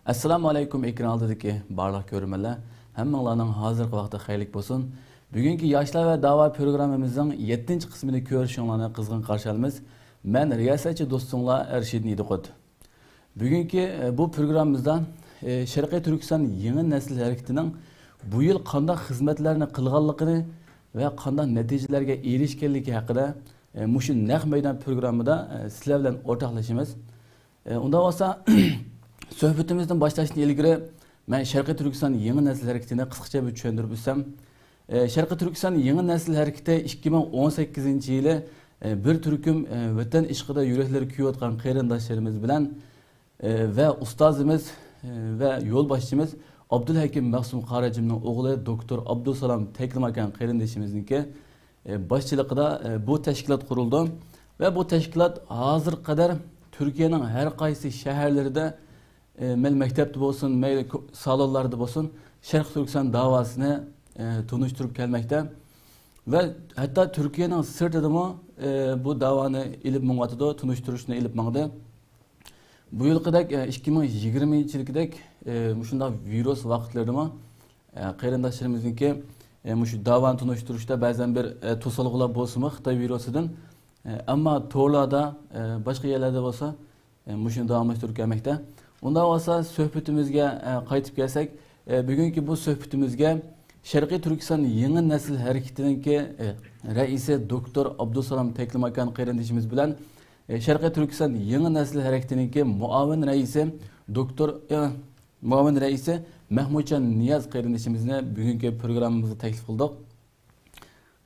Assalamu alaykum ekran oldidagi barliq ko'rmanlar. Hammanglarning hozirgi vaqti xayrlik bo'lsin. Bugungi yoshlar va da'vo programmamizning 7-qismini ko'rishinglarni qizg'in qarshi olamiz. Men riyosatchi do'stinglar Arshid Nidiqut. Bugungi bu programmamizda Sharqiy Turkiston yangi nasl harakatining bu yil qanday xizmatlarni qilganligini va qanday natijalarga erishganligi haqida mushu naq maydon programmada sizlar bilan o'rtoqlashamiz. Unda bo'lsa Söhbetimizden başlaştan ilgili ben Şarkı Türkistan Yeni Nesil Hareketi'ne kısaca bir tushuntirib o'tsam, Şarkı Türkistan Yeni Nesil Hareketi 2018 yılı bir türküm vatan ishqida yürekleri kuyayotgan qarindoshlarimiz bilan ve ustozimiz ve yo'lboshchimiz Abdulhakim Maqsum Qarajimning o'g'li doktor Abdusalom Teklimakan qarindoshimizniki boshchiligida bu tashkilot qurildi ve bu tashkilot hozir qadar Türkiye'nin her qaysi shaharlarida mektepte olsun, salonlarda olsun, Şarkı Türkistan davasını tanıştırıp gelmekte ve hatta Türkiye'nin sırtında mı bu davanı ilip muğatıda tanıştırışını ilip mağdı. Bu yıl kadar 2020 yılındaki şunda virüs vakitlerinde mi qarindoshlarımızın ki şu davanı tanıştırışta bazen bir to'salg'ular bo'lsin Xitoy virusidan ama to'rlarda başka yerlerde olsa şunu davamlaştırıp gelmekte. Ondan olsa söhbetimizge qaytib kelsak, bugünkü bu söhbetimizge Sharqiy Turkiston Yeni Nesil Hareketi'ninki reisi Doktor Abdusalom Teklimakan qarindoshimiz bilan Sharqiy Turkiston Yeni Nesil Hareketi'ninki muavin reisi Mahmudjon Niyaz qarindoshimizni bugünkü programımızı taklif qildik.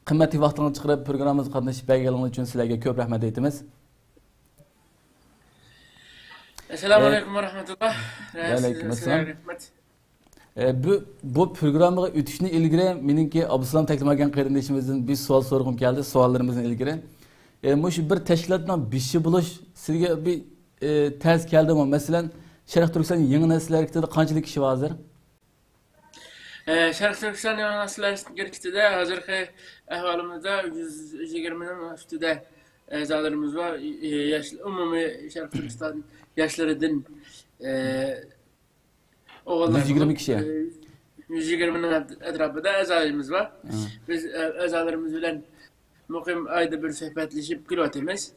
Qimmatli vaqtingizni chiqarib programmamizga qatnashib berganingiz uchun sizlarga ko'p rahmat aytamiz. Esselamu Aleyküm ve Rahmetullah. Aleykümselam. Bu programga o'tishni ilgari meningki Abdusalom Teklimakan qarindoshimizdan bir savol so'rag'im keldi, savollarimizni ilgari. Shu bir tashkilotning bishi bo'lish sizga bir tez keldimi? Masalan, Sharqiy Turkiston Yeni Nesil Hareketi'de qanchalik kishi hozir? Sharqiy Turkiston Yeni Nesil Hareketi'de hozirgi ahvolimizda 120 ning ustida a'zolarimiz var. Umumiy Sharqiy Turkiston yaşlarından 120 kişi. 120'nin etrafında a'zolarimiz var. Biz a'zolarimiz bilan muqim ayda bir suhbatlaşıp kelyapmiz.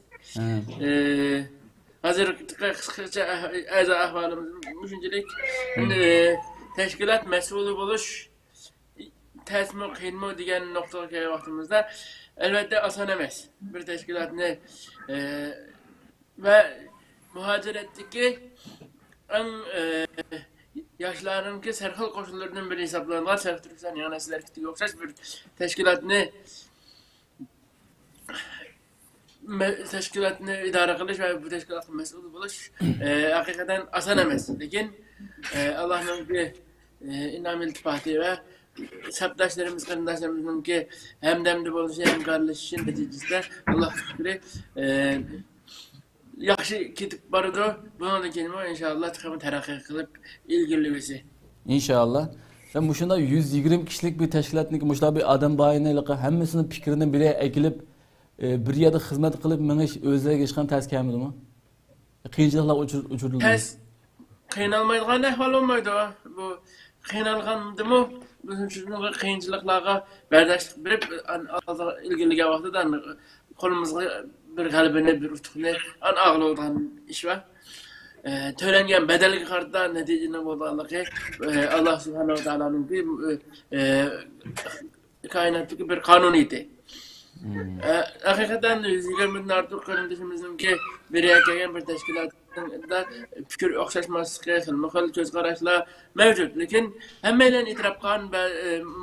Hozir qisqacha a'zo ahvolimiz shunchalik. Tashkilot mas'uli bo'lish tasmi qiyinmi degan nuqtaga kelgan vaqtimizda albatta oson emas. Bir tashkilotni ve muhaciretteki en yaşlarınki serhil koşullarının biri hesaplanılan Sharqiy Turkiston Yeni Nesil Hareketi'ne o'xshash bir tashkilotni idora qilish ve bu tashkilotning mas'uli bo'lish hakikaten oson emas. Lekin Allohning in'om iltifoti ve sabdoshlarimiz qarindoshlarimizningki hamdamda bo'lishi, hamkorlashishi natijasida Alloh shukri yaxshi ketib boradi. Bundan keyin inshaalloh taraqqiy qilib ilgirlisi. İnşallah. Ve muşunda 120 kişilik bir teşkilatniki muşda bir adam bayinaylıqı hammasının fikrini biri ekilip bir yerde hizmet qilib menish o'ziga hech qanday tez kelmadi mi? Qiyinchiliklar uchurdildi. Tez qiynalmaydigan ahvol bo'lmaydi. Bu qiynalgandimi? Bizim shunga qiyinchiliklarga bardoshlik berib ilgirligan vaqtida qo'limizga bir g'alabani, bir utuqni og'iladigan ish var. Tölengen bedellik kartda neticede bo'lganligi Allah Subhanahu wa Ta'ala'nın kainattaki bir kanuniydi. Hakikaten 120'den artık qarindoshimizninki bir kelgan bir tashkilotda fikr o'xshashmasligi, xilma-xil ko'z qarashlar mavjud. Lekin hammalar e'tirof qilgan va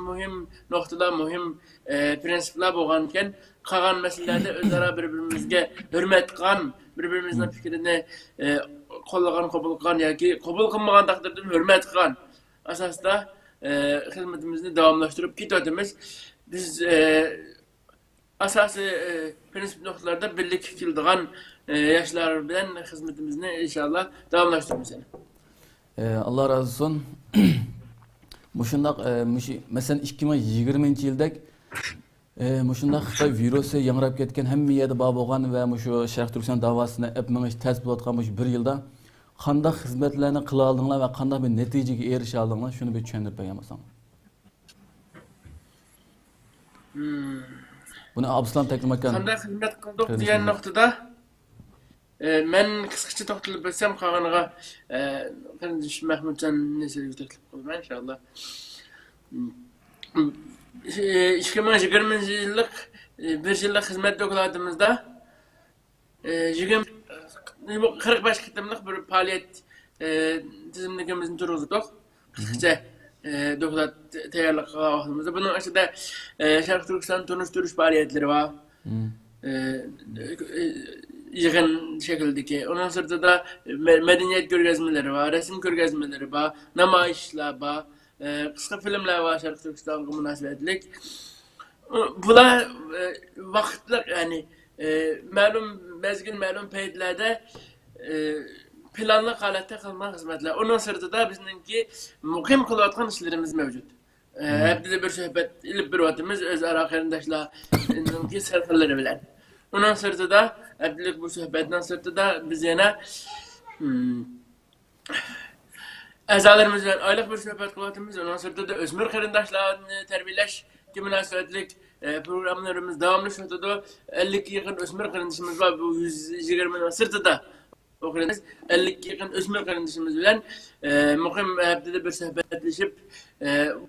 muhim nuqtalar, muhim prinsiplar bo'lgan ekan, qolgan masalalarda o'zaro bir-birimizga hurmat qilgan, bir-birimizning fikrini qo'llagan, qabul qilgan yoki qabul qilmagan taqdirda hurmat qilgan asosda xizmatimizni davomlashtirib ketyapmiz. Biz asosiy prinsip nuqtalarda birlik fikildigan yoshlar bilan xizmatimizni inshaalloh davomlashtiramiz. Allah razı olsun. Muşundaq mesela 2020 yılda Muşunda Xitoy virusi yangrab ketgan hamma yerda bor bo'lgan va mushu Sharq Turkiston davosini epmenish tez bo'layotgan mush bir yilda qanday xizmatlarni qila oldinglar va qanday bir natijaga erisha oldinglar, shuni bir tushuntirib bergansan. Buni Abdussalom Taklimakan qanday xizmat qildik degan nuqtada men qisqacha to'xtalib o'tsam, qolganiga qarindosh Mahmudjon Nesirga taklif qilaman inshaalloh. 2020 yillik bir yillik xizmat dokladimizda 45 qitimlik bir faaliyet tizimligimizni turg'izdik. Qisqacha doklad tayyorlab qilganimizda bunun ichida Sharq Turkiston tunishtirish faoliyatlari var. Yığın şekildeki. Ondan sonra da medeniyet görgezmeleri var, resim görgezmeleri var, namayişler var, kısa filmler var Şarkı Türkistan'a münasebetlik. Bunlar vakitler yani malum mezgin malum peytlerde planlı halette kılma hizmetler. Ondan sonra da bizimki mukim kılatkan işlerimiz mevcut. Hep de bir sohbet, ilip bir vaktimiz öz ara karındaşlarınki serfilleri bilen. Ondan sonra da Abdülük bu sohbetten sonra da biz yine azalarımızla aylık bir sohbet kılatımız. Ondan sonra da özmür karındaşlarını terbiyeleş münasebetlik programlarımız devamlı şurada 50 yakın özmür karındaşımız var. Bu 120 sırtı da okuruz. 50 yakın özmür karındaşımız bilen muhim hep de bir sohbetleşip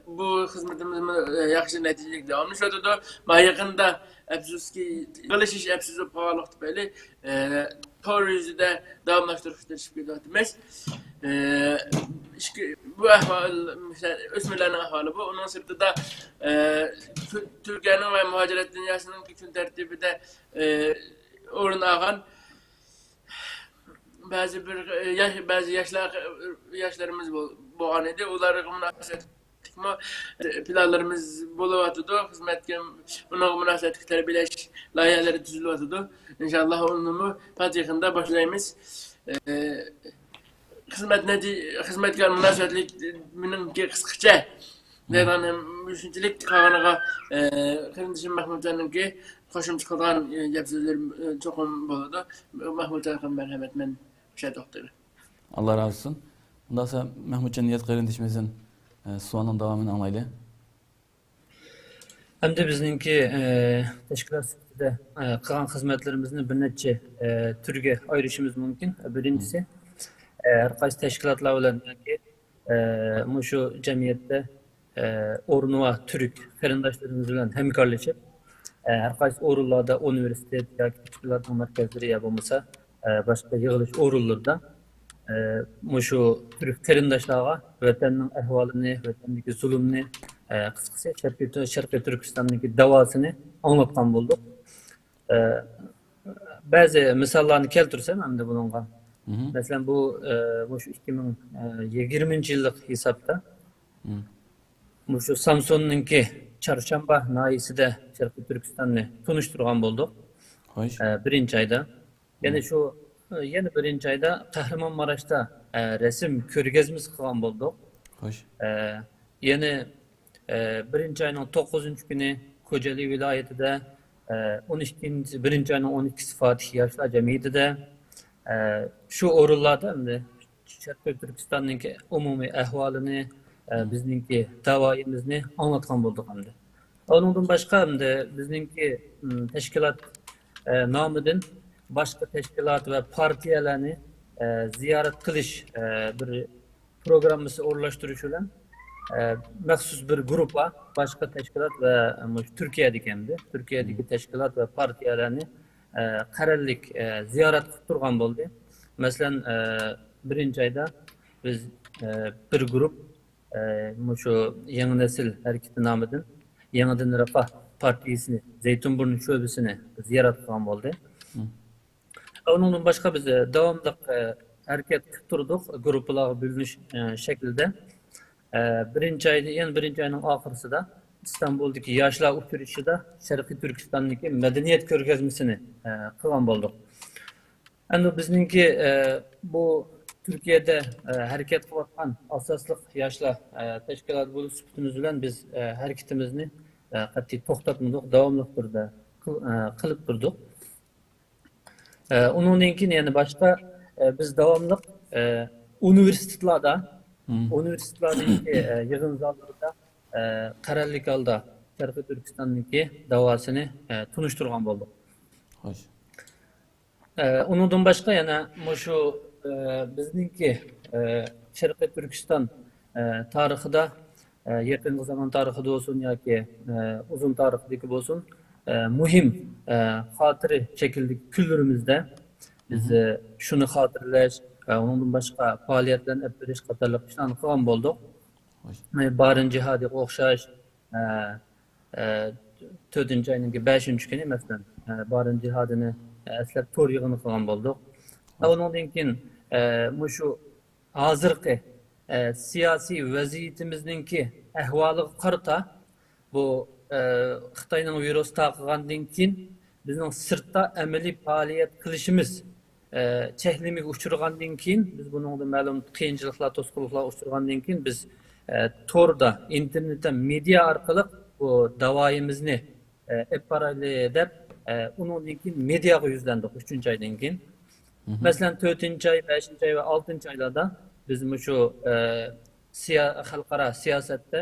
bu hizmetimizin yaxşı neticelik devamlı şurada da yakında Abzuski çalışış absuzu pahalıktı böyle doğru yüzde devamlaştırıştırışıp gidiyoruz. Bu ahval mesela Özmürlerin ahvalı bu. Ondan sonra da Türkiye'nin ve muhaciret dünyasının bütün tertibi de oruna ağan bazı yaşlarımız bu an idi. Onları münasebet planlarımız buluvatıdı. Hizmetken buna münasebet terbiyeleş layihələri düzülüvatıdı. İnşallah onu pat yakında başlayımız. Hizmetkar münasebetlik benimki kısqacha degan düşüncelik qağanağa qarindoshim Mahmudjonninki qo'shimcha qilgan gap so'zlar cho'qim bo'ladi. Mahmudjon marhamat, men o'sha to'xtayman. Allah razı olsun. Bundan sonra Mahmudjon Niyat qarindishimizin sualının devamını anlayalım. Hem de bizimki teşkilat sifatida qilgan xizmatlarimizni bir necha turga ayirishimiz mumkin. Birincisi har qaysi tashkilotlar bilan yoki shu jamiyatda o'rni va turk qarindoshlarimiz bilan hamkorlashib har qaysi o'rinlarda universitet yoki tashkilotning markazlari yo bo'lmasa boshqa yig'ilish o'rinlarida shu turk qarindoshlarga vatanning ahvolini, vatandagi zulmni, qisqasi Sharqiy Turkistondagi davosini anglatgan bo'ldik. Ba'zi misollarni keltirsam hamda bunga. Mesela bu 2020 yıllık hesapta şu Samsun'unki Çarşamba nahiyesinde Şarkı Türkistan'ı tanıştırgan bulduk. Birinci ayda. Yani şu yeni birinci ayda Kahramanmaraş'ta resim körgezimiz kılgan bulduk. Yeni birinci ayının 9. günü Kocaeli vilayetinde birinci ayının 12'si Fatih Yaşlar Cemiyeti'de şu o'rinlarda endi Sharqiy Turkistondagi umumiy ahvolini, bizningki davoyimizni anglatgan bo'ldik endi. Ondan boshqa endi bizningki tashkilot nomidan boshqa tashkilot va partiyalarni ziyorat qilish bir programmasi o'rlashtirish bilan maxsus bir guruhlar boshqa tashkilot va Turkiyadagi endi Turkiyadagi tashkilot va partiyalarni qarorlik ziyorat qilib turgan bo'ldi. Masalan, birinchi ayda biz bir guruh shu yangi nesil harakati nomidan Yangidan Refah partiyasini, Zeytinburnu sho'basini ziyorat qilgan bo'ldi. Ondan boshqa biz davomli harakat qilib turdik, guruhlarga bo'linish shaklida. Birinchi ayning oxirisida İstanbul'daki Yaşlar Uçuruşu'da Şarkı Türkistan'daki medeniyet körgezmesini kılan bulduk. Yani bizimki bu Türkiye'de hareket kılan asaslık yaşlar teşkilat bulup sütümüz bilen biz hareketimizni qat'iy to'xtatmadik, davomli turda qilib turdik. Undan keyin yani başka biz davomli universitetlardaki yığın zallarında qararlik alda Sharqiy Turkistondagi davosini tunishtirgan bo'ldik. Xo'sh. Undan başqa yana şu bizningki Sharqiy Turkiston tarixida yaqin zaman tarixida olsun yoki uzun tarixdagi bo'lsin muhim xotira chekildik kunlarimizda biz shuni xotirlash undan boshqa faoliyatlarni olib berish qatorliq ishlarni qilgan bo'ldik. Barin jihadiga o'xshash 4 ayning 5 kuni masalan Barin jihadini eslab to'r yig'ini qilgan bo'ldik. Undan keyin shu hozirgi siyosiy vaziyatimizningki ahvoliga qarata bu Xitoyning virus taqilgandan keyin bizning sirtda amaliy faoliyat qilishimiz cheklimiga uchirgandan keyin biz buningda ma'lum qiyinchiliklar, to'sqinliklar uchirgandan keyin biz to'rda, internetda, media orqali bu davoyimizni olib boraylik deb undan keyin mediaga yuzlandik 3-oydan keyin. Masalan 4-oy, 5-oy va 6-oylarda biz shu xalqaro siyosatda,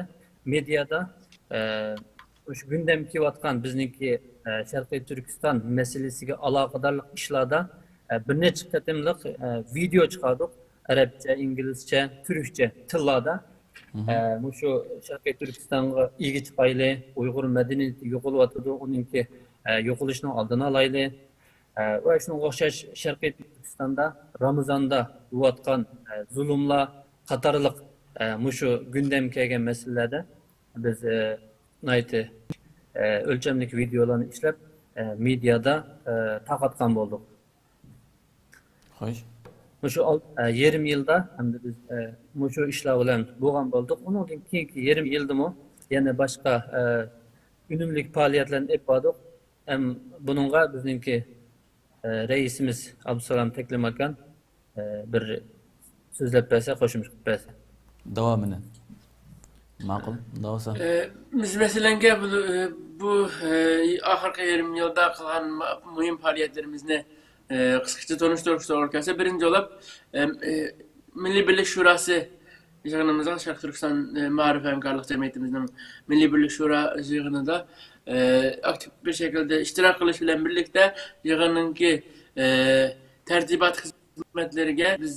mediada shu gündem kelayotgan bizningki Sharqiy Turkiston masalasiga aloqadorlik ishlarda bir necha qatimliq video chiqardik. Arabcha, inglizcha, turkcha tillarda. Shu Sharqiy Turkistonga ilgi chiqayli, Uyg'ur madaniyati yo'qolyotdi, uningki yo'qolishni oldini olaylik. Va shunga o'xshash Sharqiy Turkistonda Ramazonda bo'layotgan zulmlar qatorliq shu gündem kelgan masalalarda biz o'lchamli videolarni ishlab mediada tarqatgan bo'ldik. Xo'sh. Shu yarim yilda hamda biz shu ishlar bilan bo'lgan bo'ldik. Undan keyingi yarim yildami yana boshqa unumli faoliyatlarni olib bordik. Buningga bizningki reisimiz Abdusalom Taklim akan bir so'zlab bersa, qo'shimcha qilib bersa. Davomini. Ma'qul, davomsa. Biz masalan bu oxirgi yarim yilda qilgan muhim faoliyatlarimizni qisqacha tanishtirib o'tsak, birinchi bo'lib Milliy Birlik Shurasi yig'inimizda Sharqiy Turkiston Ma'rif hamkorlik jamiyatimizning Milliy Birlik Shura yig'inida aktiv bir şekilde iştirak qilish bilan birlikda yig'inninki tartibat xizmatlariga biz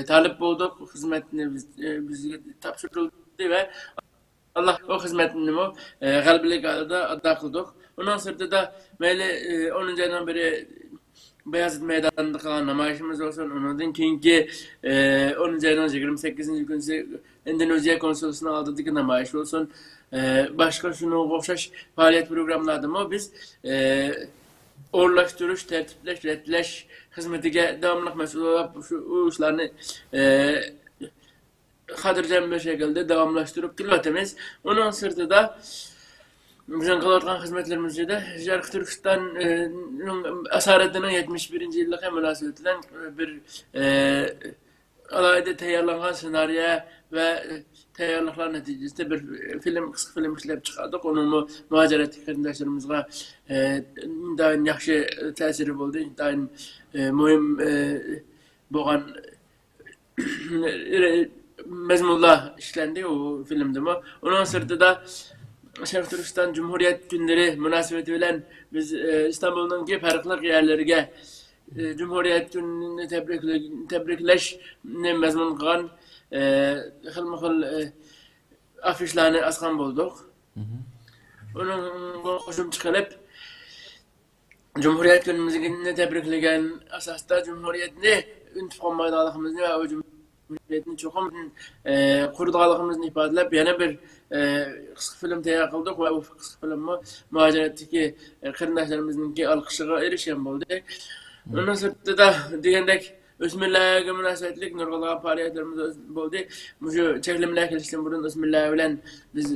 talab bo'ldik. Xizmatni bizga topshirildi va Allah o xizmatni g'alabalik ado qildik. Undan sirtida mayli 10 aydan beri Beyazıt Meydanı'nda kalan namayişimiz olsun, ondan keyinki 10 aydan 28. günü Endonezya konsolosluğuna aldığı namayış olsun. Başka şunu o'xshash faaliyet programlarida biz o'rlashtirish, tertiblash, retlash xizmatiga davomli mas'ul bo'lib shu ishlarni xotirjam bir şekilde davomlashtirib kelyapmiz. Onun sirtida bizning qilayotgan xizmatlarimizda Sharqiy Turkiston asaratining 71-yillik munosabati bilan bir alayda tayyorlangan senariy ve tayyorlıklar neticesinde bir kısa film işlep çıkardık. Onun muhacirat kardeşlerimizle daim yaxşı tesiri oldu. Daim mühim boğan mezmunlar işlendi o filmde mi. Onun sırtında Sharqiy Turkiston Cumhuriyet Günleri münasebeti bilen biz İstanbul'daki farklı yerlerine Cumhuriyet Günü'nü tebriklash mezmun qilgan xilma-xil afishlarni asgan bo'ldik. Onun qo'shimcha qilib Cumhuriyet Günümüzü tebriklagan asosda Cumhuriyetni unutib qolmaydiganligimizni va Cumhuriyetni cho'qim qurdiganligimizni ifodalab yana bir qisqa film tayyor qildik va bu qisqa filmni muhojiratdagi qarindoshlarimizning olqishiga erishgan bo'ldik. Ondan sırtında degandek o'smirlarga munosabatlik nurg'ulg'an faoliyatlarimiz bo'ldi. Shu cheklimlar kelishdan burun o'smirlar bilan biz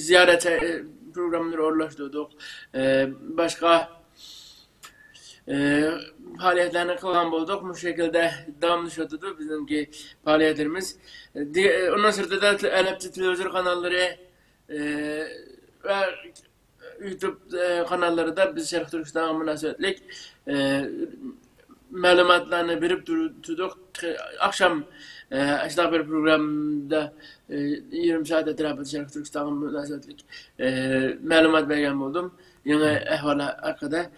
ziyorat programları o'rlashtirdik. Boshqa faaliyetlarni qilgan bo'ldik. Bu şekilde davomlashyapti bizning faoliyatlarimiz. Ondan sırtında Arabcha televizyon kanalları ve YouTube kanalları da biz Sharqiy Turkistonga munosabatlik malumatlarını berip tuttuk. Akşam aşağı bir programda 20 saat etrafında Şarkı Türkistan'ın münasebetlik malumat bergen buldum. Yeni ehvala hakkında.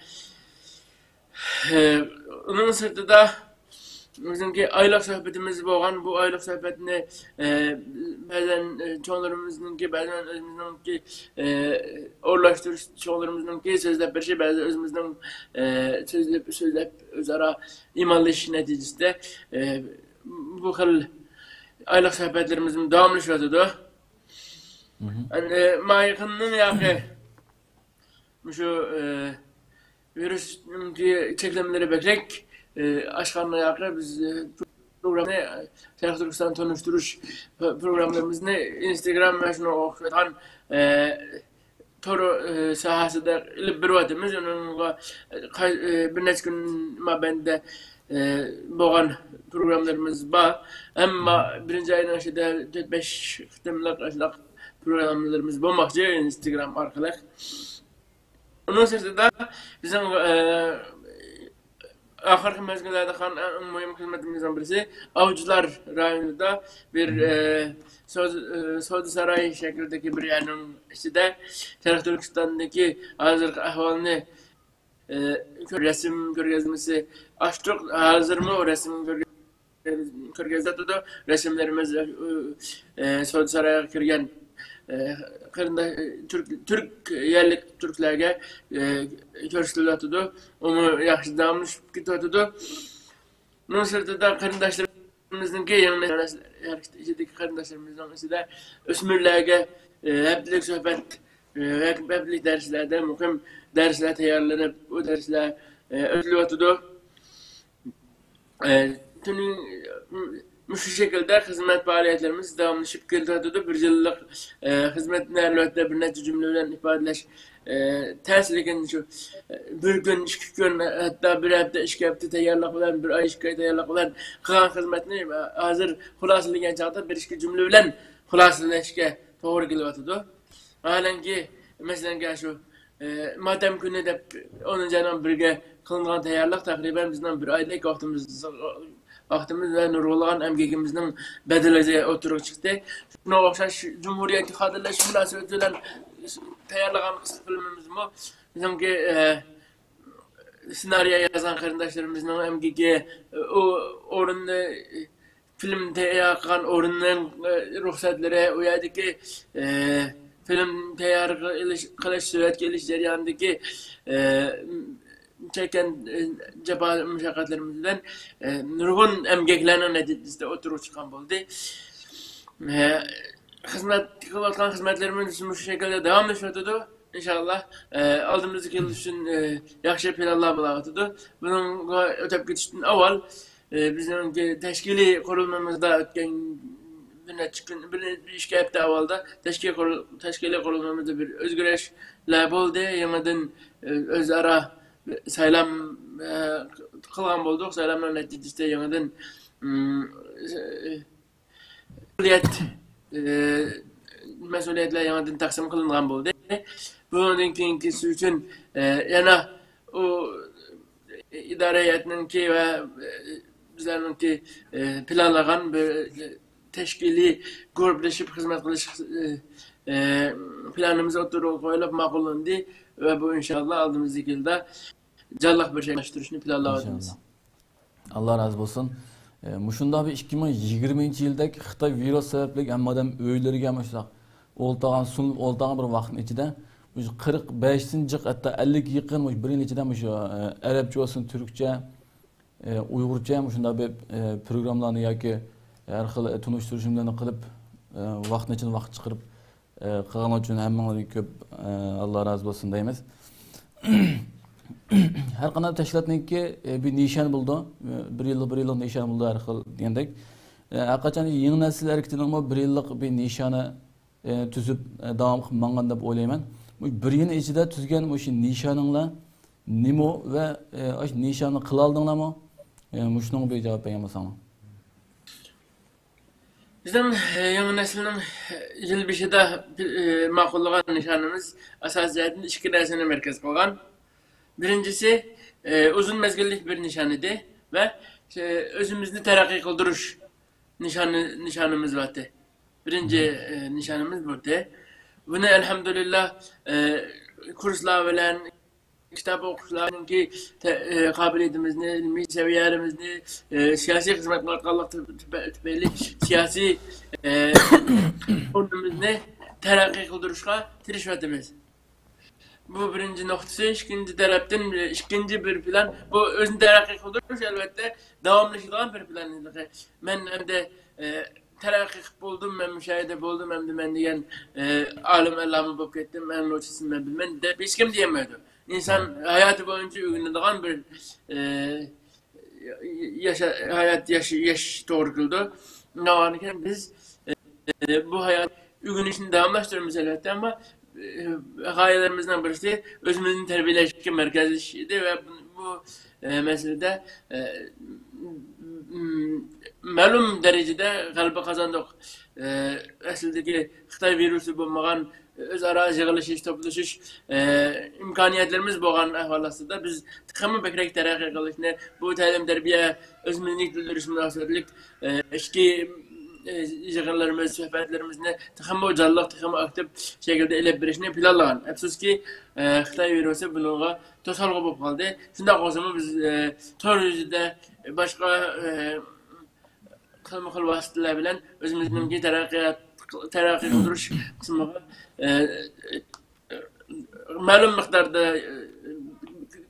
Onun sırtında bizimki aylık sohbetimiz bolgan, bu aylık sohbetini bazen çoğunlarımızınki, bazen özümüzünki orlaştırış çoğunlarımızınki sözlep bir şey, bazen özümüzün sözlep özara imanlaş neticesinde bu xil aylık sohbetlerimizin devamlı şuatıdı. Mayıkının yağı şu virüs çeklemleri beklek aşkarına yağı biz programı Şarkı Türkistan tanıştırış programlarımızı Instagram ve şunu okuyan toru sahasında bir vadimiz onunla bir neç gün mabende boğan programlarımız var. Ama birinci ayın aşağıda 4-5 kıtımlık aşağıda programlarımız bulmakçı Instagram arkalık. Onun sırasında bizim ahırkı mezgilerde kalan en mühim hizmetimizden birisi Avcılar rayonunda bir Suudi Saray şeklindeki bir yerinin içinde Şarkı Türkistan'daki hazır ahvalini resim görgezmesi açtık. Hazır mı o resim görgezde tutu resimlerimiz Suudi Saray'a kirgen Türk yerlik Türklerge görüştüler tutu. Onu yaxşı damlış tutu. Bunun sırtında karındaşlarımızın ki yanına içindeki karındaşlarımızın içinde ösmürlerge heplik sohbet heplik derslerde muhim dersler tayarlanıp o dersler ödülü tutu. Tüm şu şekilde hizmet faaliyetlerimiz devamlaşıp geldi. Bir yıllık hizmetin erlöğütte bir netice cümlelerden ifadeleş tersilikin şu bir gün, iki gün hatta bir hafta işe yaptı tayarlak olan bir ay işe tayarlak olan kılan hizmetini hazır hulasılıken çağda bir işe cümle bilen hulasılışke doğru geliyordu. Halen ki mesela şu madem günü de onun canından birge kılınan tayarlak takriben bizden bir aylık vaktimiz ve nurgulanan emgekimizin bedelize oturup çıktı. Şuna okşaş Cumhuriyeti Kadırlaş münasebetiyle tayarlanan kısa filmimiz bu. Bizimki senaryo yazan kardeşlerimizin emgeki orunda film tayarlanan orunun ruhsatları uyadı ki film tayar kılıç süret geliş ceryanındaki çeken ceba müşakkatlerimizden nurgun emgeklerinin neticesinde oturup çıkan oldu. Hizmetlerimiz bu şekilde devam ediyordu. İnşallah aldığımız yıl için yaxşı planlar bulatıdı. Bunun ötep geçişten avval bizim teşkili kurulmamızda ötken bir işe hep de avvalda teşkili kurulmamızda bir özgüreşler oldu. Yanıdan özara saylam kılgan bulduk. Saylamlar neticesinde yanıdan mesuliyetler yanıdan taksim kılıngan buldu. Bunun ikincisi için yana o idare heyetininki ve bizlerinki planlanan bir teşkili gruplaşıp hizmet kılış planımıza oturup koyulup makullandı ve bu inşallah aldığımız yılda canlıq bir şeyleştirişini planladınız. Allah razı olsun. Muşunda bir 2020 yıldaki Xitay virüs sebepli hammadan öyleriga mesela oltağan bir vaktin içinde 45 hatta 50 yıkın birin içinde Arapça olsun, Türkçe, Uygurca muşunda bir programlarını yoki her xil tunuşturuşumlarını qilib vaktin için vaqt chiqarib qilgan uchun hammalarga ko'p Allah razı olsun deymiz. Her qanday tashkilotniki bir nishon bo'ldi. Bir yillik nishon bo'ldi har xil degandek. Haqiqatan yangi nesil harakatining bir yillik bir nishoni tuzib davom qilib mangan deb o'ylayman. Bu bir yil ichida tuzgan o'sha nishoninglar nima va o'sha nishonni qila oldinglarmi? Shuning bir javob bergan bo'lsam. Bizim yangi neslning yil beshida ma'qullagan nishonimiz asosiyatni ikki narsani markaz qilgan. Birincisi uzun mezgillik bir nişan idi ve özümüzni terakki kıldırış nişanımız vardı. Birinci nişanımız burada. Bunu elhamdülillah kurslar bilen, kitap okuşlarının ki kabiliyetimizni, ilmi seviyemizni, siyasi hizmet markallık tübeli siyasi ordumuzni terakki kıldırışka tirişvetimiz. Bu birinci noktası, ikinci taraftan ikinci bir plan. Bu özünü terakki kıldırış elbette devamlaşılan bir plan. Ben hem de terakki buldum, ben müşahede buldum, hem de ben diyen alim Allah'ımı bulup gittim, ben noçasını ben bilmem de hiç kim diyemiyordu. İnsan hayatı boyunca ürünüdüğün bir yaş doğru kıldı. Ne varken biz bu hayat ürün için devamlaştırıyoruz elbette ama gayelerimizden birisi özümüzün terbiyeleşme merkeziydi ve bu meselede malum derecede galba kazandık. Aslındaki Xitay virüsü bulmagan özara yığılış, toplaşış imkaniyetlerimiz bo'lgan ahvolasida biz tıkımı bekrek terakki qilishni, bu ta'lim terbiye özümüzlük bildirish munosabatlik eski yığınlarımız, sohbetlerimizni tıkımı canlıq, tıkımı aktif şekilde elep birishni planlagan. Afsuski Xitay virüsü bununla tosalgı bo'lib qoldi. Shunday qolsa biz tor yüzüde başka xil vasitlar bilan o'zimizning terakki qildirish qismiga ma'lum miqdorda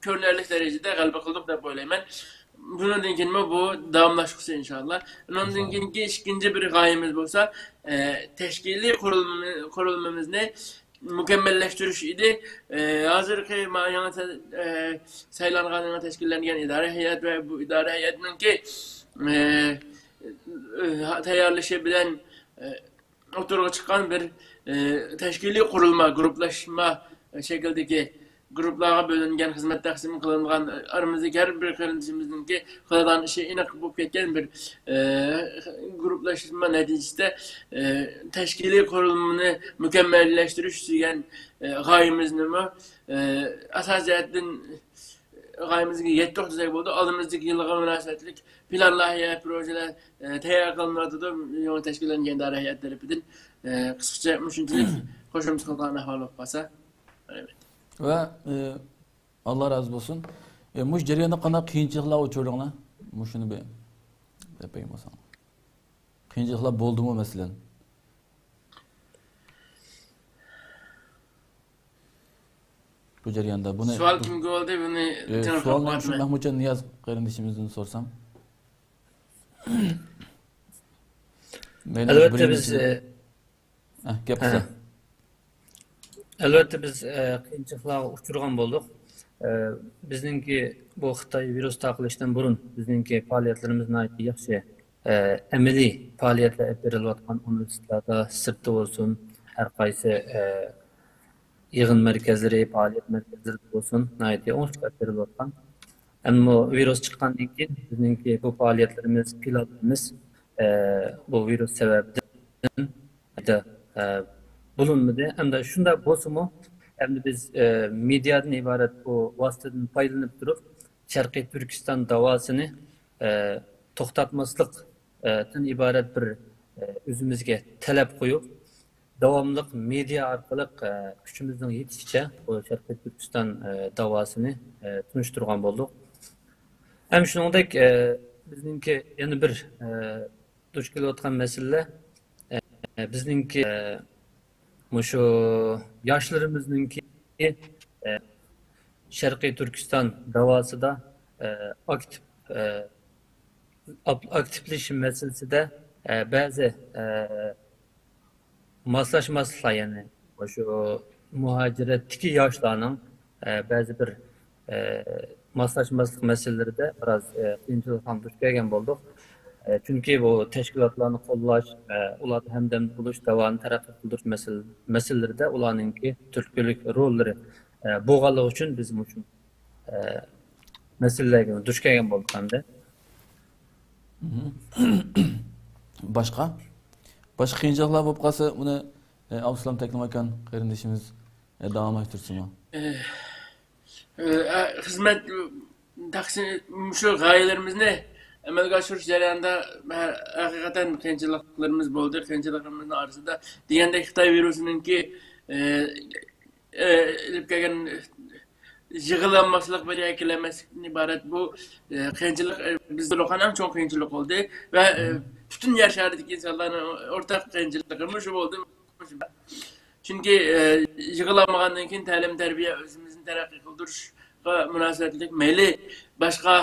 ko'rinarli darajada g'alaba qildik deb o'ylayman. Bundan keyin bu davomlashqusi inshaalloh. Undan keyingi ikinci bir g'oyamiz bo'lsa, tashkiliy qurilmamizni mukammallashtirish edi. Hozirgi yangi saylangan tashkillangan idora hay'at va bu idora hay'atninki tayyorlashi bilan o'tirg'i chiqqan bir tashkiliy qurilma, guruhlaşma şekildeki gruplarga bölüngen, hizmet taksim kılıngan, aramızdaki her bir kardeşimizdeki kıladan işe inek bulup ketken bir gruplaşma neticesinde teşkili kurulumunu mükemmelleştiriş diyen gayemizni mi asasiyetin gayemizga 7-9 bo'ldi. Oldimizdagi yilga munosabatlik planlar, projeler tayyor qilinadi. Yangi tashkillangan idora hay'at tarafidan qisqacha shunchalik qo'shimcha qilgan ahvol bo'lib qolsa. Ve Allah razı olsun. Muş jarayonda qanday qiyinchiliklar uchurdinglar? Mushuni bir yapayım o zaman. Qiyinchiliklar bo'ldimi masalan? Bu jarayonda buni savol kimga bo'ldi? Buni savolni shu Mahmudjon Niyoz qarindishimizdan so'rsam. Albatta biz gapsa. Albatta biz qiyinchiliklarga uchragan bo'ldik. Bizningki bu Xitoy virus tarqalishidan burun bizningki faoliyatlarimizni yaxshi amaliy faoliyatlar olib berilayotgan universitetlarda sirtda bo'lsin, har qaysi yığın merkezleri, faaliyet merkezleri olsun, nayeti onuçlar veriyorlar. Ama virüs çıkandan keyin bizninki bu faaliyetlerimiz, pilotlarımız bu virüs sebebinden de bulunmadı. Hem de şunda bozumu, hem de biz medyadan ibaret bu vasıtadan faydalanıp durup Şarkı Türkistan davasını toxtatmaslıktan ibaret bir özümüzge talep koyup davamlıq media arqalıq küçümüzün yetişçe o Şarkı Türkistan davasını tunuşturgan bolduq. Hem şuningdek bizningki yana bir duch kelayotgan masala bizningki mushu yoshlarimizningki Şarkı Türkistan davasida aktifleşim meselesinde bazı maslaşmaslar yani şu muhaciretteki yaşlarının bazı bir maslaşmaslık meseleleri de biraz qiyinchilikdan duch kelgan bo'ldik. Çünkü bu teşkilatlarni qo'llash, ularni hamdam buluş, davoni taraqqiy qildirish meselelerinde ularninki turkilik rolleri bo'lganligi uchun biz shu meselelerga duch kelgan bo'ldik hamda. Başka qiyinchiliklar bo'lib qolsa, buni Abdussalom Taklimakan qarindishimiz davom ettirsinmi? Hizmet şu gayelerimizni amalga oshirish jarayonida haqiqatan qiyinchiliklarimiz bo'ldi. Qiyinchiliklarimizni orasida deganda Xitoy virusininki ilib kelgan yig'ilmaslik bir yakilamaslikdan iborat bu qiyinchilik bizda ham cho'ng qiyinchilik bo'ldi va butun yer sharidagi insonlarning o'rtaq qiyinchiligi shu bo'ldi. Chunki yig'ilamagandan keyin ta'lim tarbiya o'zimizni taraqqiy qildirishga munosabatlik mayli boshqa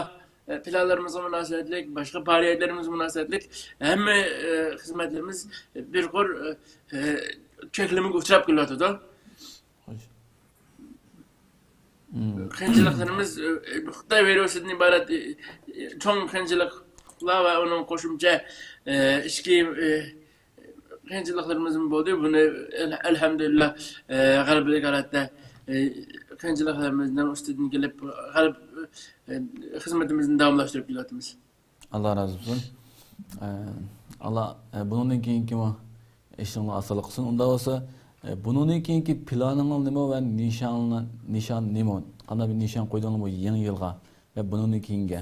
planlarımızga münasebetlik, başka faaliyetlerimiz münasebetlik, hamma hizmetlerimiz bir qor çeklimga uchrab kelyapti. Qiyinchiliklarimiz Xitoy virusidan iborat cho'ng qiyinchiliklar va uning qo'shimcha ichki qiyinchiliklarimiz bo'ldi. Buni alhamdulillah g'alabalik holatda qiyinchiliklarımızdan ustidan kelib g'alab xizmetimizni davomlashtirib kelyapmiz. Allah razı olsun. Allah bundan keyingi ishingni asıl qilsin. Unda bo'lsa, bundan keyingi planinglar nima va nishon nima? Qanday bir nishon qo'ydinglar bu yangi yilga va bundan keyingi?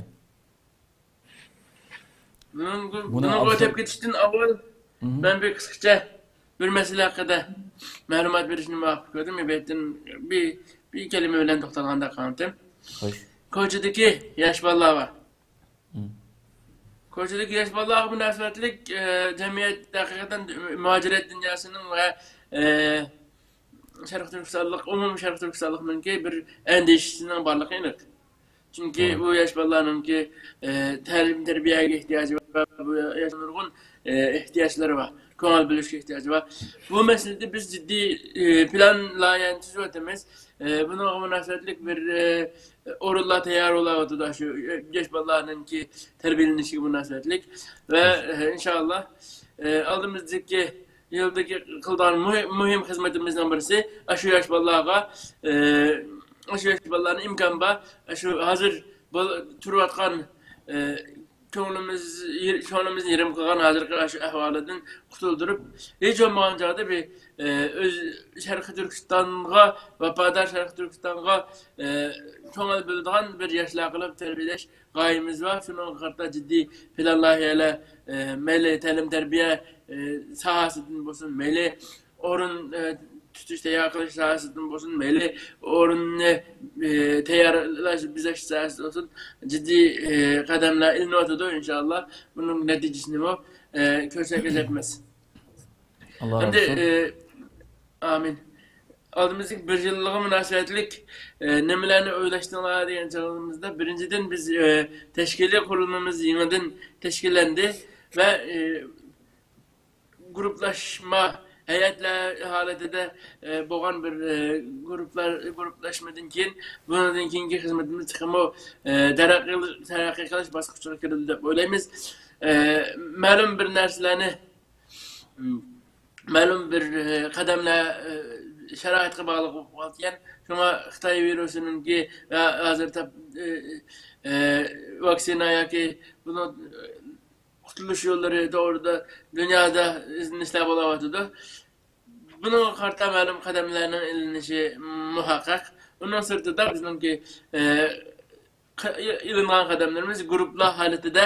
Buni o'tib ketishdan avval ben bir qisqacha bir masala haqida ma'lumot berishni ma'qul ko'rdim. Bir kelime bilan to'xtalganda qantim. Ko'chadagi yosh bolalar bor. Ko'chadagi yosh bolalarga munosabatlik jamiyat haqiqatan muhojirat dunyosining va Sharq Turkistonlik, umumiy Sharq Turkistonlikning bir andishisining borligi aniq. Chunki bu yosh bolalarning ta'lim tarbiyaga ehtiyoji va bu yosh nurg'un ehtiyojlari bor. Ko'ngil bilishga ehtiyoji bor. Bu masalada biz jiddiy plan loyihani tuzib o'tamiz. Buna munosabatlik bir o'rinlar tayyor bo'lyapti shu yosh bolalarninki tarbiyalanishga munosabatlik va inshaalloh oldimizdagi yildagi qilgan muhim xizmatimizdan birisi shu yosh bolalarga shu yosh bolalarning imkon bor shu hozir turayotgan ko'nglimizni yerim qilgan hozirgi ahvolidan qutuldirib hech bo'lmagan joyda bir o'z Sharqiy Turkistonga vafodor Sharqiy Turkistonga ko'ngil biladigan bir yoshlar qilib tarbiyalash g'oyamiz bor. Shuning qarta jiddiy plan loyihalar mayli ta'lim tarbiya sohasidan bo'lsin, mayli o'rin tutish tayyor qilish sohasidan bo'lsin, mayli o'rinni tayyorlash bizash sohasida bo'lsin jiddiy qadamlar ilinayotdi inshaalloh. Buning natijasini ko'rsatacakmiz. Allah razı olsun. Amin. Aldığımızdaki bir yıllığa münasebetlik nemilerini oylaştırmalar diyen çağrımızda birinciden biz teşkili kurulmamız yeniden teşkillendi ve gruplaşma heyetler halinde de boğan bir gruplaşmadan keyin bundan keyingi hizmetimiz çıkımı terakki qilish bosqichiga kirildi deb o'ylaymiz. Ma'lum bir narsalarni ma'lum bir qadamlar sharoitga bog'liq bo'lgan. Shunga Xitoy virusininki va hozirda vaksina yoki buni qutulish yo'llari to'g'rida dunyoda izlanishlar bo'layotdi. Buning qarta ma'lum qadamlarning ilinishi muhaqqaq. Undan sirtida bizningki ilingan qadamlarimiz gruplar holatida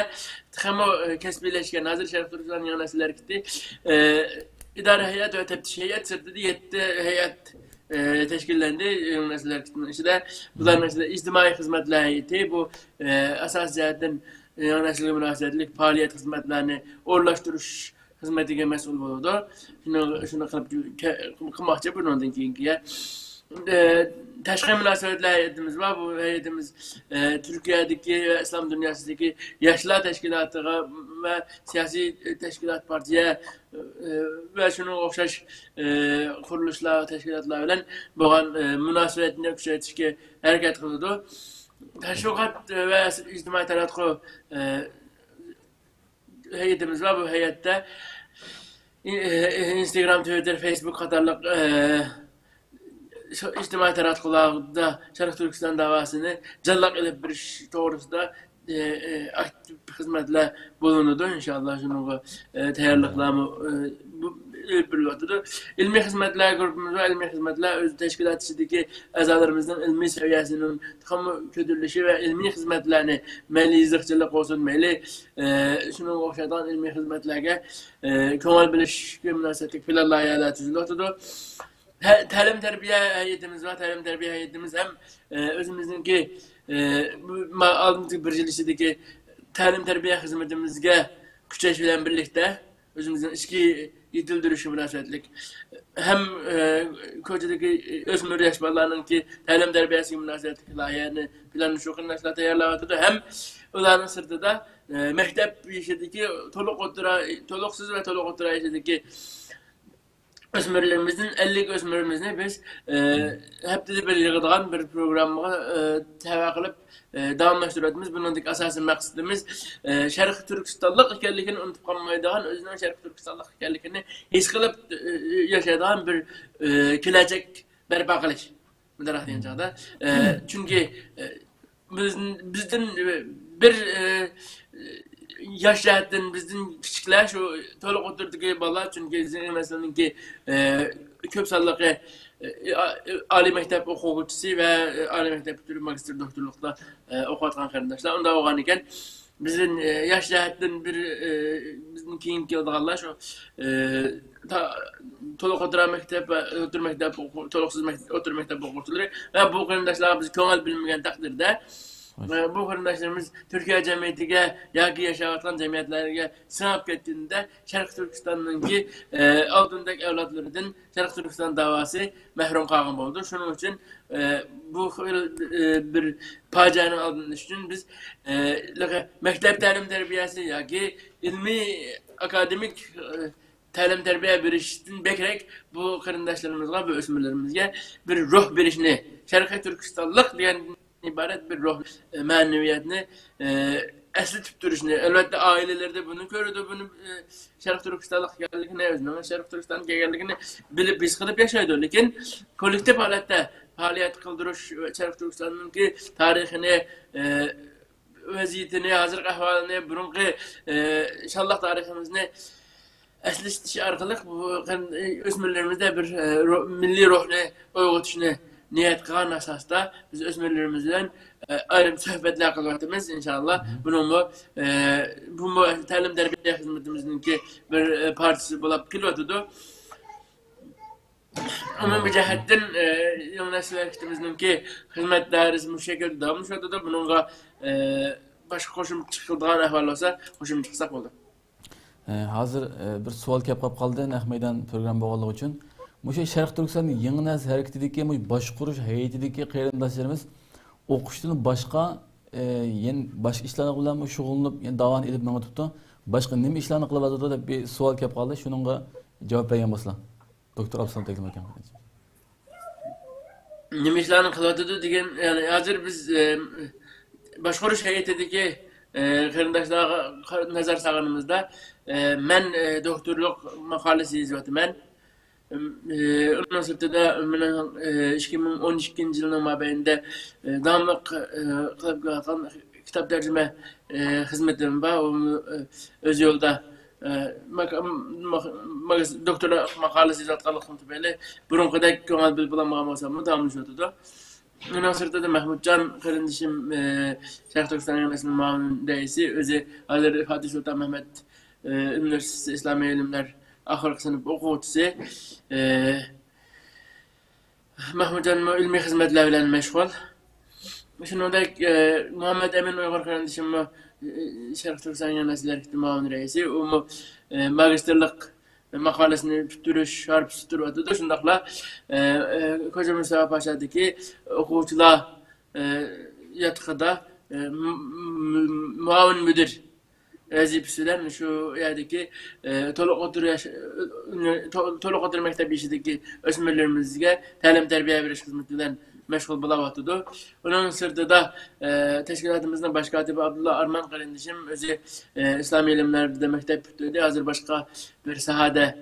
ham kasbiylashgan. Hozir Sharq Turkiston yo'nalishlar ketdi. İdare heyet ve teftiş heyet sırtında 7 heyet teşkillendi yo'nalishlar ichida. Bularning ichida ijtimoiy xizmatlar heyeti bu asos jihatdan yo'nalishlarga munosabatlik faoliyat xizmatlarini o'rlashtirish xizmatiga mas'ul bo'ladi. Shuni qilmoqchi bundan keyingi tashqi munosabatlar heyetimiz var. Bu heyetimiz Türkiye'deki ve İslam dünyasındaki yoshlar tashkilotiga ve siyasi teşkilat partiya ve shunga o'xshash qurilishlar va tashkilotlar bilan bo'lgan munosabatni kuchaytirishga harakat qiladi. Tashviqot ve ijtimoiy taraqqi heyetimiz var. Bu heyette Instagram, Twitter, Facebook qatorliq ijtimoiy taraqqiyotlarda Sharq Turkiston davosini jallaq ilib berish to'g'risida aktiv xizmatlar bo'linadi inshaalloh. Shunga tayyorliklarni biriyotudu. İlmi hizmetler grubumuz ve ilmi hizmetler öz teşkilatçıdaki azalarımızın ilmi seviyesinin tam kötüleşi ve ilmi hizmetlerini meli izahçılık olsun meli şunun okşadan ilmi hizmetlerge kömal bilişki münasebetlik filan layihalar tüzülüyordu. Təlim tərbiyə heyətimiz var. Təlim tərbiyə heyətimiz həm özümüzdənki aldığımız bir ilişkidəki təlim tərbiyə xidmətimizə küçək bilan birlikdə özümüzün içki yetildirişi münasibətlik həm Kocaadakı ösmür yaş balalarının ki təlim tərbiyəsi münasibətlik layihəni planını şu qırnaşla tayarlavatdı. Həm onların sırtında məktəb işidəki toluqsuz və toluq otura işidəki ösmürlerimizin 50 ösmürümüzü biz hep de bir yığılan bir programı teva kılıp davamlaştırıyoruz. Bunun asası maksadımız Şərq Türkistanlıq ekenligini unutup kalmayacağın, özünden Şərq Türkistanlıq ekenligini his kılıp yaşadığın bir gelecek berba kılış. Müdarah diyeceğim. Çünkü bizden bir yaşlattın bizden küçükler şu toluk oturduk bala çünkü mesela ki köp sallıqı Ali mektep okuyucusu ve Ali mektep türü magister doktorlukta okuyatkan kardeşler onda oğan iken bizden yaşlattın bir bizden keyinki yıldağlar şu toluk oturan mektep otur mektep toluksuz mektep otur mektep okuyucuları ve bu kardeşler biz köngel bilmeyen takdirde bu kardeşlerimiz Türkiye cemiyetiga yoki yaşayotgan cemiyetlerge sınıp kettiğinde Şərq Türkistan'ınki aldındaki evlatlarından Şərq Türkistan davası mehrum kalgan oldu. Şunun için bu bir pacianın aldığını için biz mektep təlim terbiyesi yoki ilmi akademik təlim terbiye biriştin bekerek bu kardeşlerimizle bu ösmürlerimizge bir ruh birişini Şərq Türkistanlıq diyen ibaret bir ruh maneviyatını esli tutturuşunu elbette ailelerde bunu görüyordu bunu Şərq Türkistanlıq geldiğini özünün Şərq Türkistan'ın geldiğini bilip biz kılıp yaşaydı lakin kolektif halette faaliyet kıldırış Şərq Türkistan'ın ki tarihini vaziyetini hazır ahvalini burunki inşallah tarihimizni esli istişi arkalık bu özmürlerimizde bir milli ruhunu oygutuşunu niyet kılan asasda biz özmürlerimizden ayrım sohbetler kılvatımız inşallah bunun bu təlim terbiye hizmetimizin ki bir partisi bulup kilotudu. Ama bir cihetten yılnaşı vakitimizin ki hizmetlerimiz bu şekilde davamlı şuadıdı. Bununla başka koşum çıkıldığın ahval olsa koşum çıksak oldu. Hazır bir sual kelib qoldi naq meydan program bo'lganligi uchun. Mushu Şərq Türkistanning yangi nas harakatidagi boshqarish hay'atidagi qarindoshlarimiz o'qishdan boshqa boshqa ishlar bilan shug'ullanib, davom edib mang'atibdi. Boshqa nima ishlarni qilyapti deb bir savol kelib qoldi. Shuningga javob bergan bo'lsalar. Doktor Absalom Tekin aka. Nima ishlarni qilyapti degan, ya'ni hozir biz boshqarish hay'atidagi qarindoshlarga nazar solganimizda men doktorlik maqolasi yozyapman. Ondan sonra da 2012 yılının mabeyinde damlık kılıp kalkan kitap tercüme hizmetim var. Öz yolda doktora makalesi yazatkalıkım tübeyle burun kadar kömal bil bulanmağım olsam mı damlı şutudu. Ondan sonra da Mahmutcan kardeşim Şərq Türkistan Yönetmesi'nin muavin reisi özü Ali Fatih Sultan Mehmet Üniversitesi İslami İlimler ahırlık sınıf okuyucusu Mahmutcan ilmi hizmetlerle meşgul. Şimdi da Muhammed Emin Uygur kardeşim Şərq Türkistan Yönetmesi'nin muavin reisi. O magisterlik makalesini tuturuş, harp tuturuyordu. Şundakla Koca Mustafa Paşa'daki okuyucular yatkıda muavin müdür vazifesinden şu yerdeki toluk otur mektebi işideki ösmürlerimizge təlim terbiye veriş hizmetinden meşgul bulavatıdı. Onun sırtı da teşkilatımızdan baş katibi Abdullah Arman kardeşim özü İslami ilimlerde mektep tutuyordu. Hazır başka bir sahada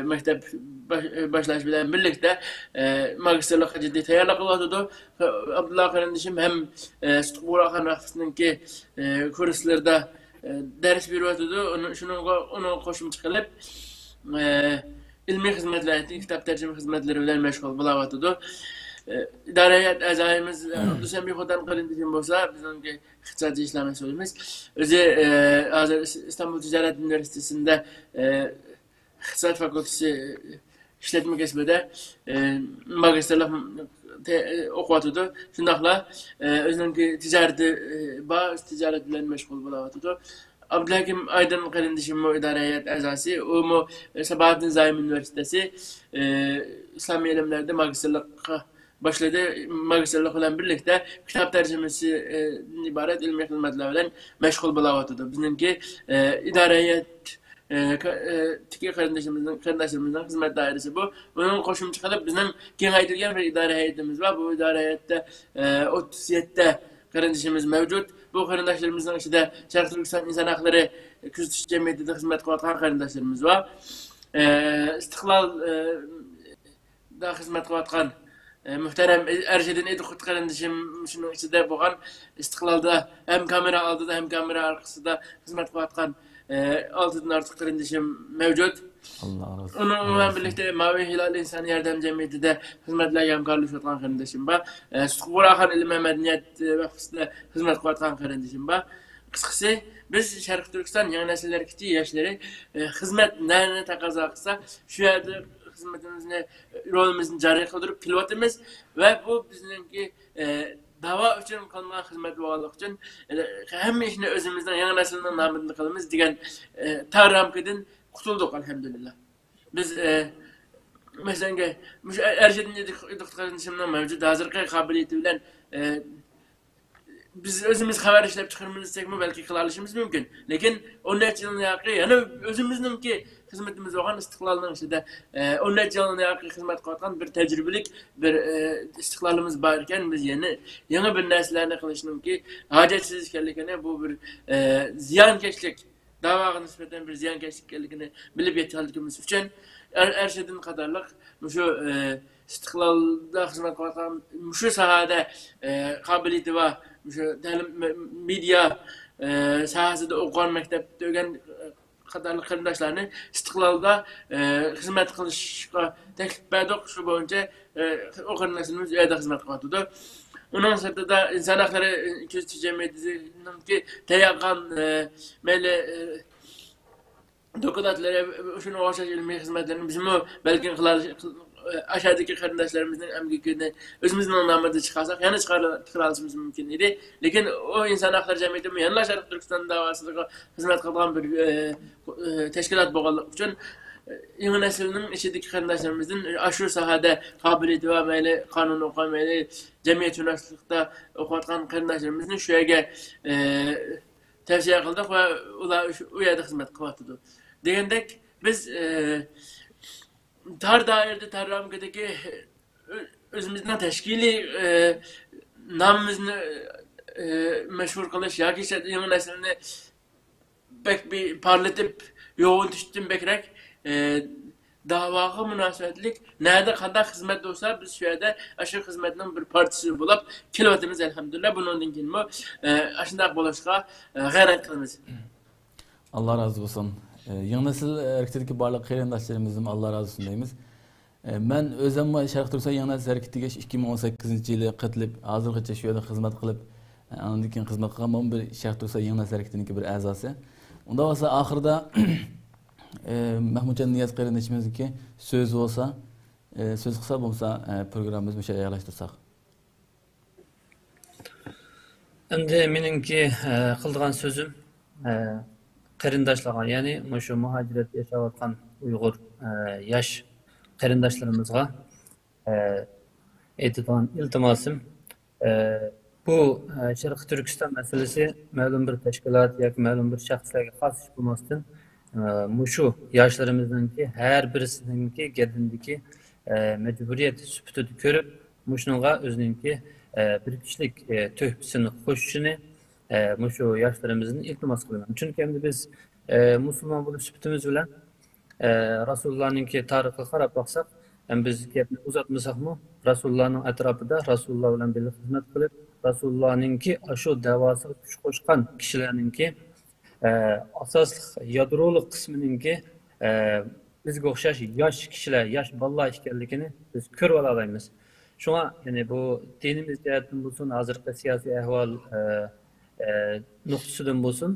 mektep başlayış bilen birlikte magisterlik ciddi tayarlık olatıdı. Abdullah kardeşim hem Sıtkı Akan Vakfı'nın ki kurslarda ders veriyordu. Onu koşum çıkılıp ilmiy xizmatlarni, kitap tercüme xizmatleri bilen meşgul bulawatydy. İdare heyet azayimiz Abdüsen bir xodan qılındığı bolsa biz onga iqtisadi işleme söylemiz. Özü hazır İstanbul Ticaret Üniversitesi'nde İqtisat Fakültesi işletme kesbede magisterlik okuwatydy. Şundaqla özünün ticareti ticaret bilen meşgul bulawatydy. Abdülhakim Aydın kardeşim o idare heyet azası, o mu Sabahattin Zaim Üniversitesi İslami ilimlerde magisterlik başladı. Magisterlik ile birlikte kitap tercümesi ibaret ilmi hizmetler bilen meşgul bulawatydy. Bizimki idare heyet tiki kardeşimizin hizmet dairesi bu. Bunun koşumçu kalıp bizim kengaytırgan bir idare heyetimiz var. Bu idare heyette 37'te kardeşimiz mevcut. Bu kardeşlerimizin içinde Şarkı Türkistan İnsan Hakları Küzütüş Cemiyeti'de hizmet kılan kardeşlerimiz var. İstiklal da hizmet kılan muhterem Erşedin Edukut kardeşim şunun içinde boğan İstiklal'da hem kamera aldı da hem kamera arkası da hizmet kılan altıdan artık kardeşim mevcut. Allah razı olsun. Onunla birlikte Mavi Hilal İnsan Yardım Cemiyeti de hizmetler yamkarlı şutlan kardeşim var. Sukurahan İlim ve Medeniyet Vakfı'da hizmet kılan kardeşim var. Kıskısı biz Şarkı Türkistan yeni nesiller kiti yaşları hizmet nerede takaza kısa şu yerde hizmetimizin rolümüzün cari kıldırıp pilotimiz ve bu bizimki dava için kılınan hizmet bağlılık için hem işini özümüzden yeni nesilden namedini kılımız diyen tarramkidin kutulduk elhamdülillah. Biz mesela Erşedin Edukut kardeşimden mevcut hazırki kabiliyeti bilen biz özümüz haber işlep çıkarmamız istekmi belki kılalışımız mümkün. Lakin onun için yakı yani özümüzün ki hizmetimiz olan istiklalının içinde onun için yakı hizmet katan bir tecrübelik bir istiklalımız varken biz yeni bir nesillerini kılışının ki hacetsiz ikenlikine bu bir ziyankeşlik davağa nispeten bir ziyankeşliklerini bilip yeterliğimiz için Erşedin kadarlık şu istiklalda hizmet katan şu sahada kabiliyeti var. Şu medya sahasında okuyan mektepte öğren kadarlı kardeşlerini istiklalda hizmet kılışka teklif verdik. Şu boyunca o kardeşlerimiz evde hizmet kılatıdı. Onun sırtında da İnsan Hakları Küzütüş Cemiyeti'nin ki teyakan mele dokulatları şunu ulaşacak ilmi hizmetlerini bizim o belki aşağıdaki kardeşlerimizin emgikini özümüzün anlamında çıkarsak yani çıkaralışımız mümkün idi. Lakin o İnsan Hakları Cemiyeti mi yanına Şarkı Türkistan davasında hizmet kılan bir teşkilat bağlılık için yeni neslinin içindeki kardeşlerimizin aşırı sahada kabiliyeti ve böyle kanun okumayla cemiyet üniversitede okuyatkan kardeşlerimizin şu yere tavsiye kıldık ve o yerde hizmet kılatıdı. Diyendek biz tar dairede tarramgıdaki özümüzden teşkili namımızı meşhur kılış ya ki yeni neslini pek bir parlatıp yoğun düştüm bekrek davağa münasebetlik nerede kadar hizmet olsa biz şu yerde aşırı hizmetinin bir partisi bulup kilovatımız elhamdülillah bunun dinkin bu aşındak bulaşığa gayret kılımız. Allah razı olsun. Yeni nesil hareketdeki barlıq qarindaşlarımızın Allah razı olsun deyimiz. Ben özüm Şarkı Türkistan Yeni Nesil Hareketiga 2018 yılı katılıp hazırgacha şu yerda xizmat qilib, andan keyin xizmat qilgan bir Şarkı Türkistan Yeni Nesil Hareketiniki bir a'zosi. Unda bo'lsa oxirida Mahmudjon Niyaz qarindoshimizniki so'z bo'lsa, so'z qilsa bo'lsa programmamizni o'sha yakunlashtirsak. Endi meningki qildigan so'zim qarindoshlarga, ya'ni shu muhojirat yashayotgan Uyg'ur yosh qarindoshlarımızga aytadigan iltimosim bu Şarkı Türkistan meselesi ma'lum bir tashkilot yoki ma'lum bir shaxslarga xos ish bo'lmasdan shu yoshlarimizningki har birisininki gardindagi majburiyat sifatida ko'rib shunga o'zininki bir kishilik tuhfasini qo'shishini shu yoshlarimizni iltimos qilaman. Chunki endi biz musulmon bo'lib sifatimiz bilan Rasulullah'ninki tarixiga qarab baksak, biz gapni uzatmasakmı, Rasulullah'ning atrofida Rasululloh bilan birga xizmat qilib, Rasulullah'ninki shu davosiga kuch qo'shgan kishilarninki asosli yadrolik qismininki bizga o'xshash yosh kishilar, yosh bolalar ekanligini biz ko'rib olamiz. Shunga ya'ni bu dinimiz jihatdan bo'lsin, hozirgi siyosiy ahvol nuqtasidan bo'lsin,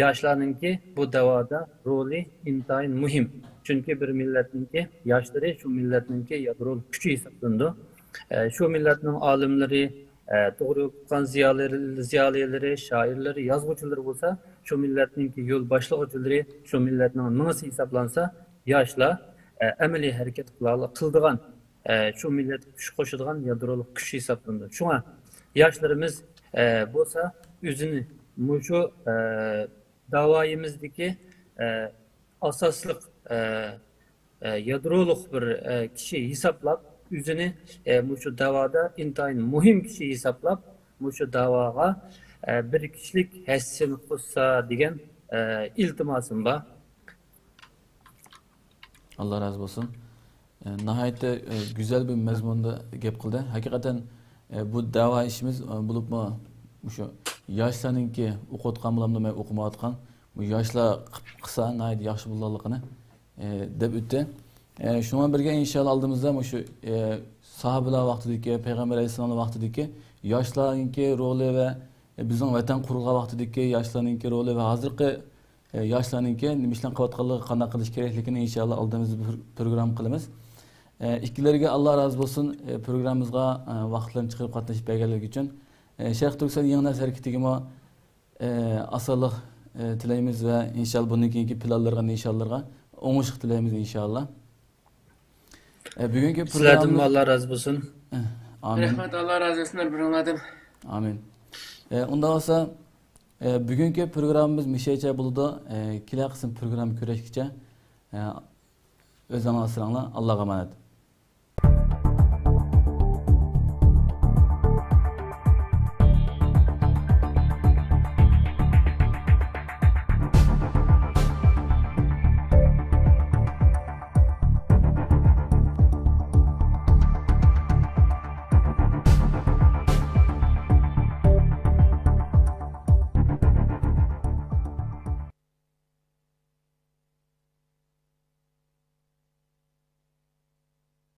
yoshlarningki bu davoda roli intayin muhim. Chunki bir millatningki yoshlari shu millatningki yadro kuchi hisoblanadi. Shu millatning olimlari, to'g'ri o'qigan ziyolilari, shoirlari, yozuvchilari bo'lsa, shu millatningki yo'l boshlovchilari, shu millatning ming'isi hisoblansa, yoshlar amaliy harakat qiladigan, shu millat kuch qo'shadigan yadroliq kuch hisoblanadi. Shunga yoshlarimiz bo'lsa, o'zini shu davoyimizdagi asosliq yadroliq bir kishi hisoblab, o'zini shu davoda intayin muhim kishi hisoblab, shu davoga bir kishilik hissini qo'shsa degan iltimosim bor. Allah razı olsun. Nihayetde güzel bir mezmunda gap qildi. Hakikaten bu dava işimiz bulup mu şu yoshlarningki o'qiyotgan bilan o'qimayotgan bu yoshlar qilsa nihayat yaxshi bo'larligini deb o'tdi. Shunga birga inshaalloh oldimizda shu sahobalar vaqtidagi, payg'ambar alayhissalom vaqtidagi yoshlarningki roli va bizning vatan qurilgan vaqtidagi yoshlarningki roli va hozirgi yoshlarningki nima ishlar qilayotganligi, qanday qilish kerakligini inshaalloh oldimizda program qilamiz. İkileriga Allah razı olsun programımızga vaqtlarni chiqarib qatnashib berganligi uchun. Shayx Turkcell yangi narsa harakatiga asonlik tilaymiz va inshaalloh bundan keyingi planlarga, inshaallohga o'ng'ishlik tilaymiz inshaalloh. Bugungi Sizlardan Allah razı olsun. Amin. Rahmat, Allah razı olsun biringlardan. Amin. Unda olsa bugungi programımız mishecha bo'ldi. Kelar qism program ko'rishgacha o'zingizlarni asranglar. Allohga emanet.